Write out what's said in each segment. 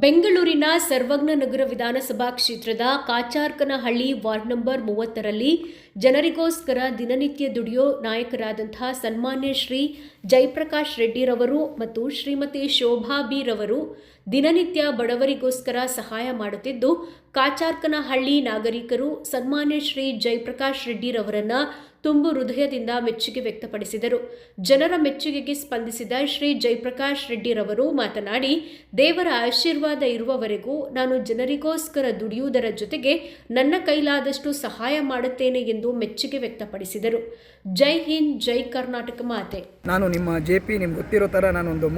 ಬೆಂಗಳೂರಿನ ಸರ್ವಜ್ಞ ನಗರ ವಿಧಾನಸಭಾ ಕ್ಷೇತ್ರದ ಕಾಚಾರ್ಕನಹಳ್ಳಿ ವಾರ್ಡ್ ನಂಬರ್ 30ರಲ್ಲಿ ಜನರಿಗೋಸ್ಕರ ದಿನನಿತ್ಯ ದುಡಿಯೋ ನಾಯಕರಾದಂತಹ ಸನ್ಮಾನ್ಯ ಶ್ರೀ ಜಯಪ್ರಕಾಶ್ ರೆಡ್ಡಿರವರು ಮತ್ತು ಶ್ರೀಮತಿ ಶೋಭಾ ಬಿ ರವರು ದಿನನಿತ್ಯ ಬಡವರಿಗೋಸ್ಕರ ಸಹಾಯ ಮಾಡುತ್ತಿದ್ದು, ಕಾಚಾರ್ಕನಹಳ್ಳಿ ನಾಗರಿಕರು ಸನ್ಮಾನ್ಯ ಶ್ರೀ ಜಯಪ್ರಕಾಶ್ ರೆಡ್ಡಿರವರನ್ನ ತುಂಬು ಹೃದಯದಿಂದ ಮೆಚ್ಚುಗೆ ವ್ಯಕ್ತಪಡಿಸಿದರು. ಜನರ ಮೆಚ್ಚುಗೆಗೆ ಸ್ಪಂದಿಸಿದ ಶ್ರೀ ಜಯಪ್ರಕಾಶ್ ರೆಡ್ಡಿರವರು ಮಾತನಾಡಿ, ದೇವರ ಆಶೀರ್ವಾದ ಇರುವವರೆಗೂ ನಾನು ಜನರಿಗೋಸ್ಕರ ದುಡಿಯುವುದರ ಜೊತೆಗೆ ನನ್ನ ಕೈಲಾದಷ್ಟು ಸಹಾಯ ಮಾಡುತ್ತೇನೆ ಎಂದು ಮೆಚ್ಚುಗೆ ವ್ಯಕ್ತಪಡಿಸಿದರು. ಜೈ ಹಿಂದ್, ಜೈ ಕರ್ನಾಟಕ ಮಾತೆ. ನಾನು ನಿಮ್ಮ JP ನಿಮ್ಗೆ ಗೊತ್ತಿರೋ ಥರ ನಾನೊಂದು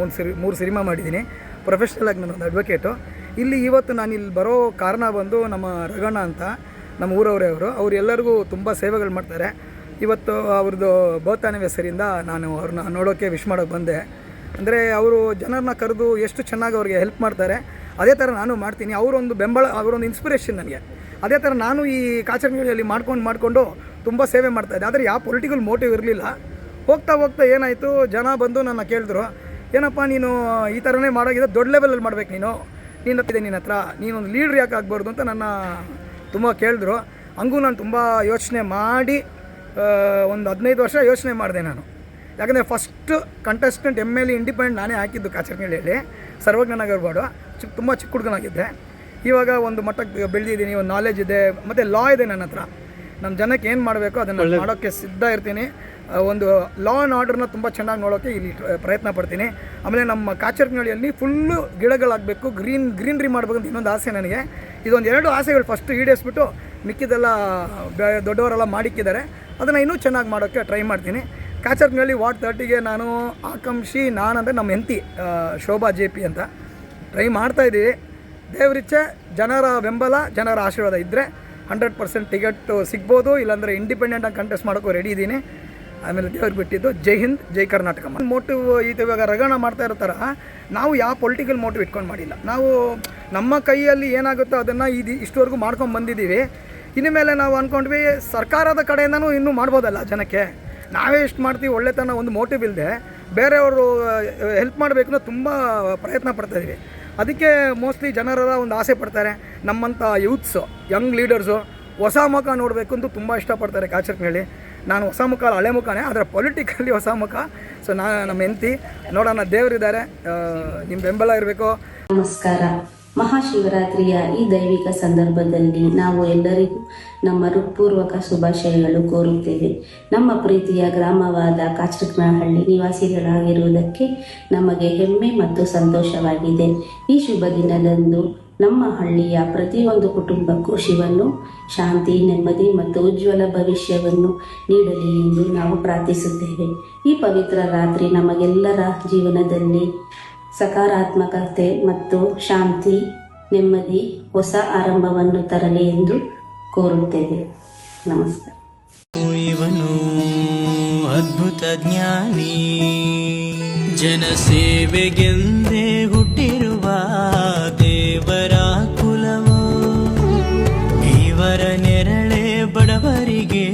ಮೂರು ಸಿನಿಮಾ ಮಾಡಿದ್ದೀನಿ. ಪ್ರೊಫೆಷ್ನಲ್ ಆಗಿ ನಾನೊಂದು ಅಡ್ವೊಕೇಟು. ಇವತ್ತು ನಾನು ಇಲ್ಲಿ ಬರೋ ಕಾರಣ ಬಂದು ನಮ್ಮ ರಗಣ್ಣ ಅಂತ ನಮ್ಮ ಊರವರೇ ಅವರು ಎಲ್ಲರಿಗೂ ತುಂಬ ಸೇವೆಗಳು ಮಾಡ್ತಾರೆ. ಇವತ್ತು ಅವ್ರದ್ದು ಬರ್ತ್ ಆ್ಯನಿವರ್ಸರಿಯಿಂದ ನಾನು ಅವ್ರನ್ನ ನೋಡೋಕ್ಕೆ ವಿಶ್ ಮಾಡೋಕ್ಕೆ ಬಂದೆ. ಅಂದರೆ ಅವರು ಜನರನ್ನ ಕರೆದು ಎಷ್ಟು ಚೆನ್ನಾಗಿ ಅವ್ರಿಗೆ ಹೆಲ್ಪ್ ಮಾಡ್ತಾರೆ, ಅದೇ ಥರ ನಾನು ಮಾಡ್ತೀನಿ. ಅವರೊಂದು ಬೆಂಬಲ, ಅವರೊಂದು ಇನ್ಸ್ಪಿರೇಷನ್ ನನಗೆ. ಅದೇ ಥರ ನಾನು ಈ ಕಾಚರ್ನಹಳ್ಳಿಯಲ್ಲಿ ಮಾಡಿಕೊಂಡು ತುಂಬ ಸೇವೆ ಮಾಡ್ತಾಯಿದ್ದೆ. ಆದರೆ ಯಾವ ಪೊಲಿಟಿಕಲ್ ಮೋಟಿವ್ ಇರಲಿಲ್ಲ. ಹೋಗ್ತಾ ಏನಾಯಿತು, ಜನ ಬಂದು ನನ್ನ ಕೇಳಿದ್ರು, ಏನಪ್ಪ ನೀನು ಈ ಥರನೇ ಮಾಡೋಗಿದೆ, ದೊಡ್ಡ ಲೆವೆಲಲ್ಲಿ ಮಾಡ್ಬೇಕು, ನಿನ್ನ ಹತ್ರ ನೀನೊಂದು ಲೀಡ್ರ್ ಯಾಕೆ ಆಗ್ಬಾರ್ದು ಅಂತ ನನ್ನ ತುಂಬ ಕೇಳಿದ್ರು. ಹಂಗೂ ನಾನು ತುಂಬ ಯೋಚನೆ ಮಾಡಿ ಒಂದು 15 ವರ್ಷ ಯೋಚನೆ ಮಾಡಿದೆ ನಾನು. ಯಾಕಂದರೆ ಫಸ್ಟ್ ಕಂಟೆಸ್ಟೆಂಟ್ MLA ಇಂಡಿಪೆಂಡೆಂಟ್ ನಾನೇ ಹಾಕಿದ್ದು ಕಾಚರ್ನಹಳ್ಳಿಯಲ್ಲಿ, ಸರ್ವಜ್ಞ ನಗರ ವಾರ್ಡು. ತುಂಬ ಚಿಕ್ಕ ಹುಡುಗನಾಗಿದ್ದೆ. ಇವಾಗ ಒಂದು ಮಟ್ಟಕ್ಕೆ ಬೆಳೆದಿದ್ದೀನಿ, ಒಂದು ನಾಲೆಜ್ ಇದೆ, ಮತ್ತು ಲಾ ಇದೆ ನನ್ನ ಹತ್ರ. ನಮ್ಮ ಜನಕ್ಕೆ ಏನು ಮಾಡಬೇಕು ಅದನ್ನು ಮಾಡೋಕ್ಕೆ ಸಿದ್ಧ ಇರ್ತೀನಿ. ಒಂದು ಲಾ ಆ್ಯಂಡ್ ಆರ್ಡರ್ನ ತುಂಬ ಚೆನ್ನಾಗಿ ನೋಡೋಕ್ಕೆ ಇಲ್ಲಿ ಪ್ರಯತ್ನ ಪಡ್ತೀನಿ. ಆಮೇಲೆ ನಮ್ಮ ಕಾಚರ್ನಹಳ್ಳಿಯಲ್ಲಿ ಫುಲ್ಲು ಗಿಡಗಳಾಗಬೇಕು, ಗ್ರೀನ್ರಿ ಮಾಡಬೇಕು ಅಂತ ಇನ್ನೊಂದು ಆಸೆ ನನಗೆ. ಇದೊಂದು 2 ಆಸೆಗಳು ಫಸ್ಟ್ ಈಡೇರಿಸ್ಬಿಟ್ಟು ಮಿಕ್ಕಿದೆಲ್ಲ ದೊಡ್ಡವರೆಲ್ಲ ಮಾಡಿಕ್ಕಿದ್ದಾರೆ. ಅದನ್ನು ಇನ್ನೂ ಚೆನ್ನಾಗಿ ಮಾಡೋಕ್ಕೆ ಟ್ರೈ ಮಾಡ್ತೀನಿ. ಕಾಚರ್ನಹಳ್ಳಿ ವಾರ್ಡ್ 30ಗೆ ನಾನು ಆಕಾಂಕ್ಷಿ, ನಾನಂದರೆ ನಮ್ಮ ಹೆಂಡತಿ ಶೋಭಾ JP ಅಂತ ಟ್ರೈ ಮಾಡ್ತಾಯಿದ್ದೀವಿ. ದೇವರಿಚ್ಛೆ, ಜನರ ಬೆಂಬಲ, ಜನರ ಆಶೀರ್ವಾದ ಇದ್ದರೆ 100% ಟಿಕೆಟ್ ಸಿಗ್ಬೋದು. ಇಲ್ಲಾಂದರೆ ಇಂಡಿಪೆಂಡೆಂಟಾಗಿ ಕಂಟೆಸ್ಟ್ ಮಾಡೋಕ್ಕೂ ರೆಡಿ ಇದ್ದೀನಿ. ಆಮೇಲೆ ದೇವ್ರಿಗೆ ಬಿಟ್ಟಿದ್ದು ಜೈ ಹಿಂದ್, ಜೈ ಕರ್ನಾಟಕ. ಮೋಟಿವ್ ಇವಾಗ ರಗಣ ಮಾಡ್ತಾ ಇರೋ ಥರ ನಾವು ಯಾವ ಪೊಲಿಟಿಕಲ್ ಮೋಟಿವ್ ಇಟ್ಕೊಂಡು ಮಾಡಿಲ್ಲ. ನಾವು ನಮ್ಮ ಕೈಯಲ್ಲಿ ಏನಾಗುತ್ತೋ ಅದನ್ನು ಇಷ್ಟವರೆಗೂ ಮಾಡ್ಕೊಂಡು ಬಂದಿದ್ದೀವಿ. ಇನ್ನು ಮೇಲೆ ನಾವು ಅಂದ್ಕೊಂಡ್ವಿ ಸರ್ಕಾರದ ಕಡೆಯಿಂದನೂ ಇನ್ನೂ ಮಾಡ್ಬೋದಲ್ಲ ಜನಕ್ಕೆ. ನಾವೇ ಎಷ್ಟು ಮಾಡ್ತೀವಿ ಒಳ್ಳೆತನ ಒಂದು ಮೋಟಿವ್ ಇಲ್ಲದೆ ಬೇರೆಯವರು ಹೆಲ್ಪ್ ಮಾಡಬೇಕು ಅನ್ನೋ ತುಂಬ ಪ್ರಯತ್ನ ಪಡ್ತಾಯಿದ್ದೀವಿ. ಅದಕ್ಕೆ ಮೋಸ್ಟ್ಲಿ ಜನರೆಲ್ಲ ಒಂದು ಆಸೆ ಪಡ್ತಾರೆ, ನಮ್ಮಂಥ ಯೂತ್ಸು, ಯಂಗ್ ಲೀಡರ್ಸು ಹೊಸ ಮುಖ ನೋಡಬೇಕು ಅಂತ ತುಂಬ ಇಷ್ಟಪಡ್ತಾರೆ ಕಾಚರ್ನಹಳ್ಳಿ. ನಾನು ಹೊಸ ಮುಖ ಅಲ್ಲ, ಹಳೆ ಮುಖನೇ, ಆದರೆ ಪೊಲಿಟಿಕಲ್ಲಿ ಹೊಸ ಮುಖ. ಸೊ ನಮ್ಮ ಹೆಂಡತಿ ನೋಡೋಣ, ದೇವರಿದ್ದಾರೆ, ನಿಮ್ಮ ಬೆಂಬಲ ಇರಬೇಕು. ನಮಸ್ಕಾರ. ಮಹಾಶಿವರಾತ್ರಿಯ ಈ ದೈವಿಕ ಸಂದರ್ಭದಲ್ಲಿ ನಾವು ಎಲ್ಲರಿಗೂ ನಮ್ಮ ಹೃತ್ಪೂರ್ವಕ ಶುಭಾಶಯಗಳು ಕೋರುತ್ತೇವೆ. ನಮ್ಮ ಪ್ರೀತಿಯ ಗ್ರಾಮವಾದ ಕಾಚರ್ಕನಹಳ್ಳಿ ನಿವಾಸಿಗಳಾಗಿರುವುದಕ್ಕೆ ನಮಗೆ ಹೆಮ್ಮೆ ಮತ್ತು ಸಂತೋಷವಾಗಿದೆ. ಈ ಶುಭ ದಿನದಂದು ನಮ್ಮ ಹಳ್ಳಿಯ ಪ್ರತಿಯೊಂದು ಕುಟುಂಬಕ್ಕೂ ಶಿವನು ಶಾಂತಿ, ನೆಮ್ಮದಿ ಮತ್ತು ಉಜ್ವಲ ಭವಿಷ್ಯವನ್ನು ನೀಡಲಿ ಎಂದು ನಾವು ಪ್ರಾರ್ಥಿಸುತ್ತೇವೆ. ಈ ಪವಿತ್ರ ರಾತ್ರಿ ನಮಗೆಲ್ಲರ ಜೀವನದಲ್ಲಿ ಸಕಾರಾತ್ಮಕತೆ ಮತ್ತು ಶಾಂತಿ, ನೆಮ್ಮದಿ, ಹೊಸ ಆರಂಭವನ್ನು ತರಲಿ ಎಂದು ಕೋರುತ್ತೇವೆ. ನಮಸ್ಕಾರ. ಇವನು ಅದ್ಭುತ ಜ್ಞಾನಿ, ಜನಸೇವೆಗೆಂದೇ ಹುಟ್ಟಿರುವ ದೇವರ ಕುಲವು, ಇವರ ನೆರಳೆ ಬಡವರಿಗೆ